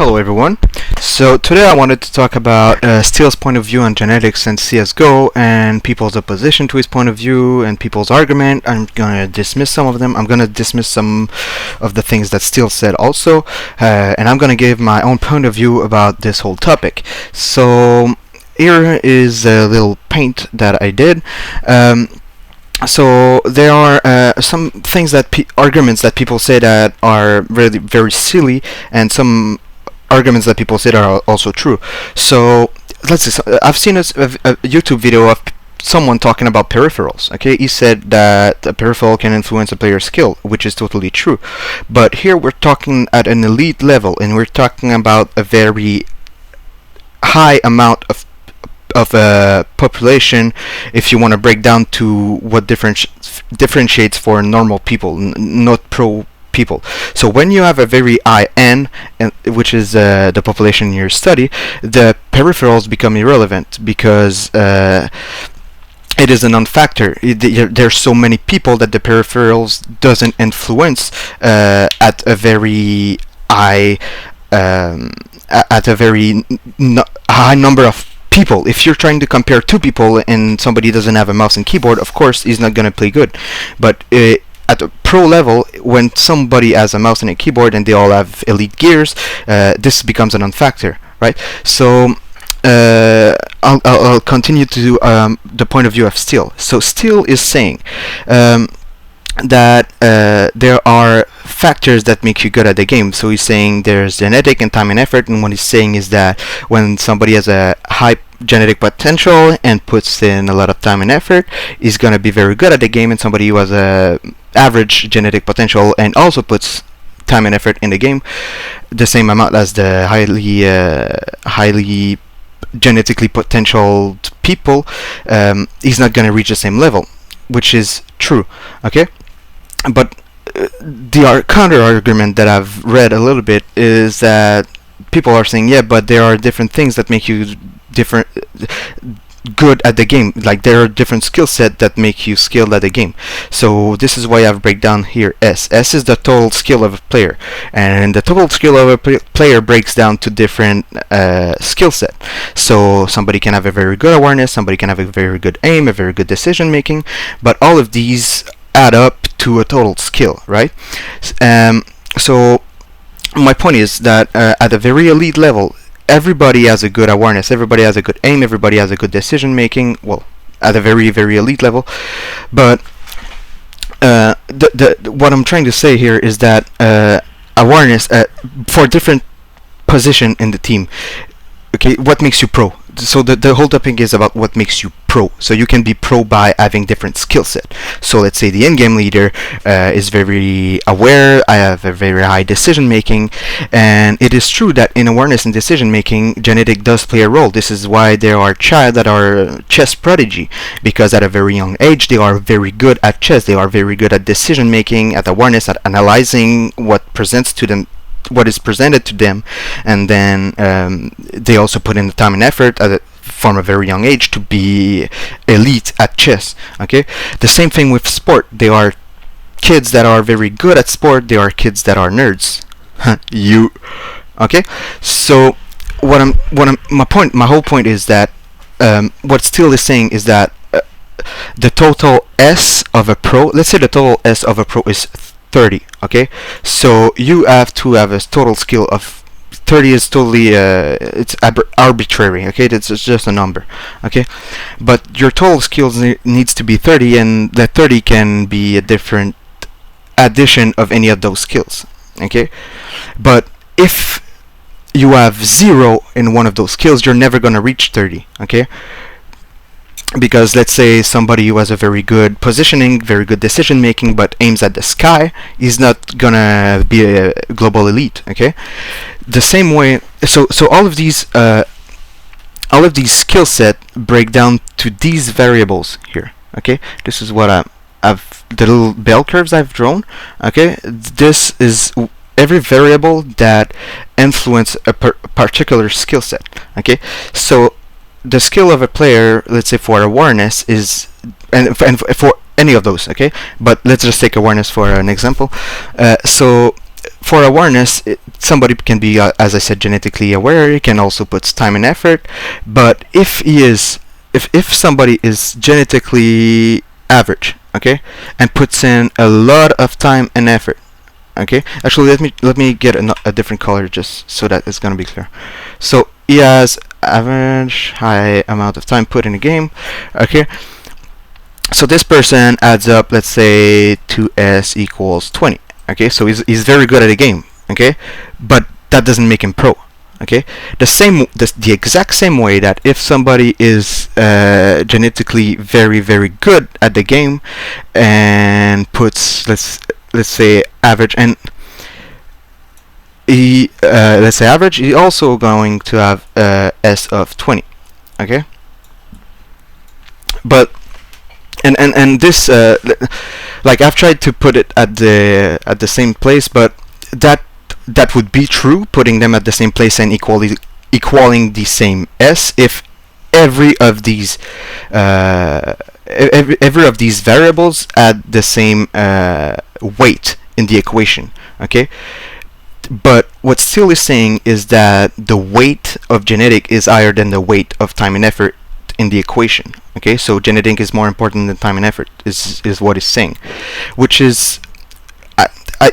Hello everyone. So today I wanted to talk about Steele's point of view on genetics and CSGO and people's opposition to his point of view and people's argument. I'm gonna dismiss some of them. I'm gonna dismiss some of the things that Steele said also, and I'm gonna give my own point of view about this whole topic. So here is a little paint that I did. So there are some things that arguments that people say that are really very silly, and some arguments that people say are also true. So let's see. I've seen a YouTube video of someone talking about peripherals. Okay, he said that a peripheral can influence a player's skill, which is totally true. But here we're talking at an elite level, and we're talking about a very high amount of population, if you want to break down to what differentiates for normal people, not pro people. So when you have a very high N, which is the population in your study, the peripherals become irrelevant because it is a non-factor. There's so many people that the peripherals doesn't influence at a very high high number of people. If you're trying to compare two people and somebody doesn't have a mouse and keyboard, of course he's not going to play good. But at a pro level, when somebody has a mouse and a keyboard and they all have elite gears, this becomes a non-factor, right? So I'll continue to the point of view of Steele. So Steele is saying that there are factors that make you good at the game. So he's saying there's genetic and time and effort, and what he's saying is that when somebody has a high genetic potential and puts in a lot of time and effort, he's gonna be very good at the game, and somebody who has a average genetic potential and also puts time and effort in the game, the same amount as the highly genetically potential people, he's not gonna reach the same level, which is true. Okay, but the counter argument that I've read a little bit is that people are saying, yeah, but there are different things that make you different good at the game. Like there are different skill set that make you skilled at the game. So this is why I've break down here S. S is the total skill of a player, and the total skill of a player breaks down to different skill set. So somebody can have a very good awareness, somebody can have a very good aim, a very good decision making, but all of these add up to a total skill, right? So my point is that at a very elite level, everybody has a good awareness, everybody has a good aim, everybody has a good decision making, well, at a very, very elite level. But what I'm trying to say here is that awareness for different position in the team, okay, what makes you pro? So the whole topic is about what makes you pro. So you can be pro by having different skill set. So let's say the in-game leader is very aware, I have a very high decision making, and it is true that in awareness and decision making, genetic does play a role. This is why there are child that are chess prodigy, because at a very young age they are very good at chess, they are very good at decision making, at awareness, at analyzing what is presented to them, and then they also put in the time and effort from a very young age to be elite at chess. Okay, the same thing with sport. There are kids that are very good at sport, there are kids that are nerds. Okay, so my whole point is that what Steele is saying is that the total S of a pro, let's say the total S of a pro is 30. Okay, so you have to have a total skill of 30 is totally it's arbitrary. Okay, that's just a number. Okay, but your total skills needs to be 30, and that 30 can be a different addition of any of those skills. Okay, but if you have 0 in one of those skills, you're never gonna reach 30. Okay, because let's say somebody who has a very good positioning, very good decision making, but aims at the sky, is not gonna be a global elite. Okay, the same way. So all of these skill set break down to these variables here. Okay, this is what I've the little bell curves I've drawn. Okay, this is every variable that influence a particular skill set. Okay, so the skill of a player, let's say for awareness, is and for any of those, okay, but let's just take awareness for an example. So for awareness, somebody can be, as I said, genetically aware. He can also put time and effort. But if somebody is genetically average, okay, and puts in a lot of time and effort, okay. Actually, let me get a different color just so that it's gonna be clear. So he has average high amount of time put in a game, okay. So this person adds up, let's say 2s equals 20. Okay, so he's very good at a game. Okay, but that doesn't make him pro. Okay, the exact same way that if somebody is genetically very good at the game and puts let's say average, and let's say average, he's also going to have s of 20. Okay, but and this like I've tried to put it at the same place, but that would be true, putting them at the same place and equaling the same s if every of these every of these variables add the same weight in the equation. Okay, but what Steele is saying is that the weight of genetic is higher than the weight of time and effort in the equation. Okay, so genetic is more important than time and effort is what he's saying, which is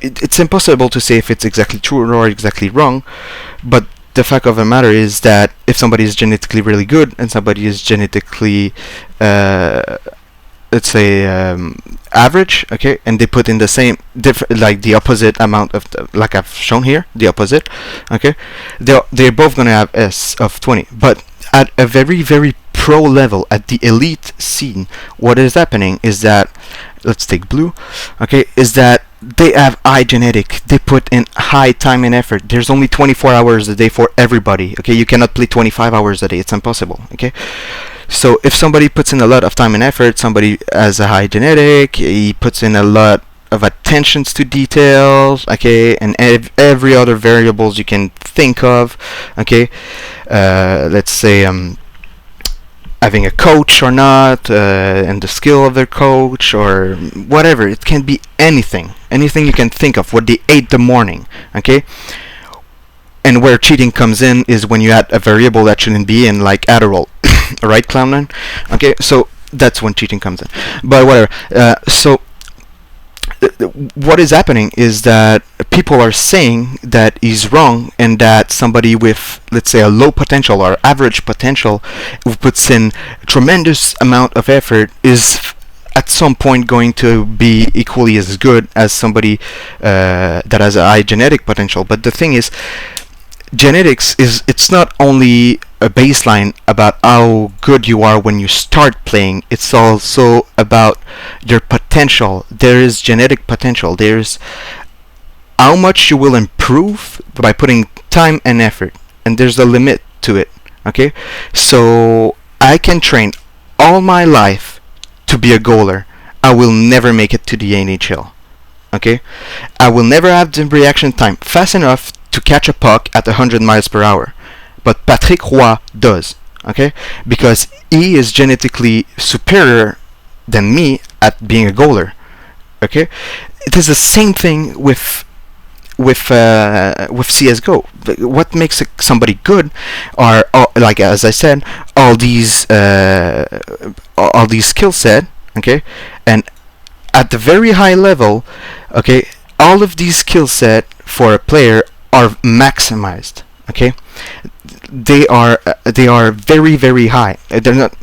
it's impossible to say if it's exactly true or exactly wrong, but the fact of the matter is that if somebody is genetically really good and somebody is genetically let's say average, okay, and they put in the same like the opposite amount of like I've shown here, the opposite, okay, they're both gonna have s of 20. But at a very pro level, at the elite scene, what is happening is that, let's take blue, okay, is that they have high genetic, they put in high time and effort. There's only 24 hours a day for everybody. Okay, you cannot play 25 hours a day, it's impossible. Okay, so if somebody puts in a lot of time and effort, somebody has a high genetic, he puts in a lot of attentions to details, okay, and every other variables you can think of, okay, let's say having a coach or not, and the skill of their coach or whatever. It can be anything you can think of, what they ate the morning, okay. And where cheating comes in is when you add a variable that shouldn't be in, like Adderall. Right, Clownman? Okay, so that's when cheating comes in. But whatever. So what is happening is that people are saying that he's wrong, and that somebody with, let's say, a low potential or average potential who puts in a tremendous amount of effort is at some point going to be equally as good as somebody that has a high genetic potential. But the thing is, genetics it's not only a baseline about how good you are when you start playing, it's also about your potential. There is genetic potential. There's how much you will improve by putting time and effort, and there's a limit to it. Okay, so I can train all my life to be a goaler. I will never make it to the NHL. Okay, I will never have the reaction time fast enough to catch a puck at 100 miles per hour. But Patrick Roy does, okay? Because he is genetically superior than me at being a goaler, okay? It is the same thing with CS:GO. What makes somebody good are, like as I said, all these skill set, okay? And at the very high level, okay, all of these skill set for a player are maximized, okay. They are very high. They're not,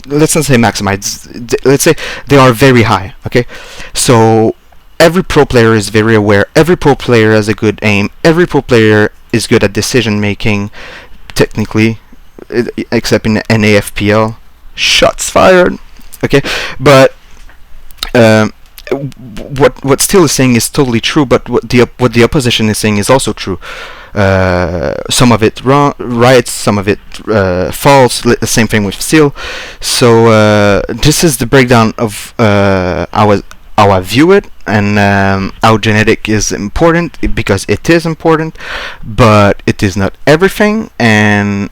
let's not say maximized, let's say they are very high, okay. So every pro player is very aware, every pro player has a good aim, every pro player is good at decision making, technically, except in NAFPL. Shots fired, okay. But what Steele is saying is totally true, but what the opposition is saying is also true. Some of it right, some of it false. The same thing with Steele. So this is the breakdown of how I view it, and how genetic is important, because it is important, but it is not everything. And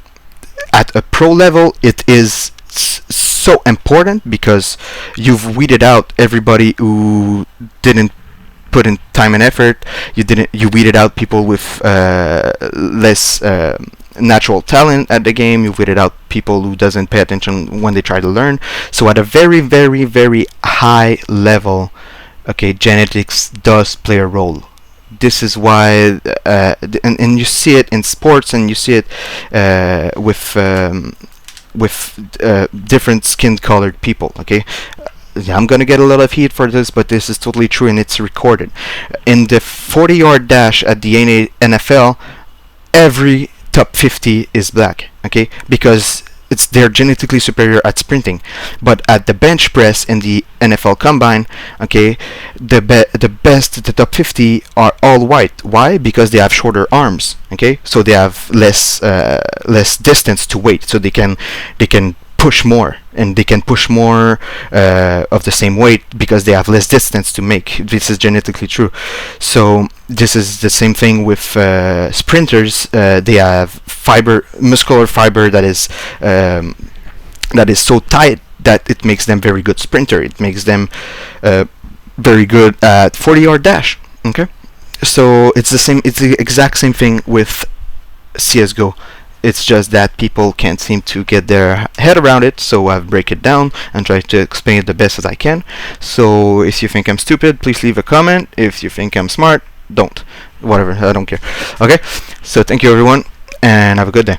at a pro level, it is so important because you've weeded out everybody who didn't put in time and effort. You weeded out people with less natural talent at the game. You weeded out people who doesn't pay attention when they try to learn. So at a very, very, very high level, okay, genetics does play a role. This is why, and you see it in sports, and you see it with different skin-colored people. Okay, I'm gonna get a lot of heat for this, but this is totally true, and it's recorded. In the 40-yard dash at the NFL, every top 50 is black. Okay, because they're genetically superior at sprinting. But at the bench press in the NFL Combine, okay, the top 50 are all white. Why? Because they have shorter arms. Okay, so they have less distance to wait, so they can push more, and they can push more of the same weight because they have less distance to make. This is genetically true. So this is the same thing with sprinters. They have muscular fiber that is so tight that it makes them very good sprinter. It makes them very good at 40-yard dash. Okay, so it's the exact same thing with CS:GO. It's just that people can't seem to get their head around it, so I've break it down and try to explain it the best as I can. So if you think I'm stupid, please leave a comment. If you think I'm smart, don't. Whatever, I don't care. Okay, so thank you everyone, and have a good day.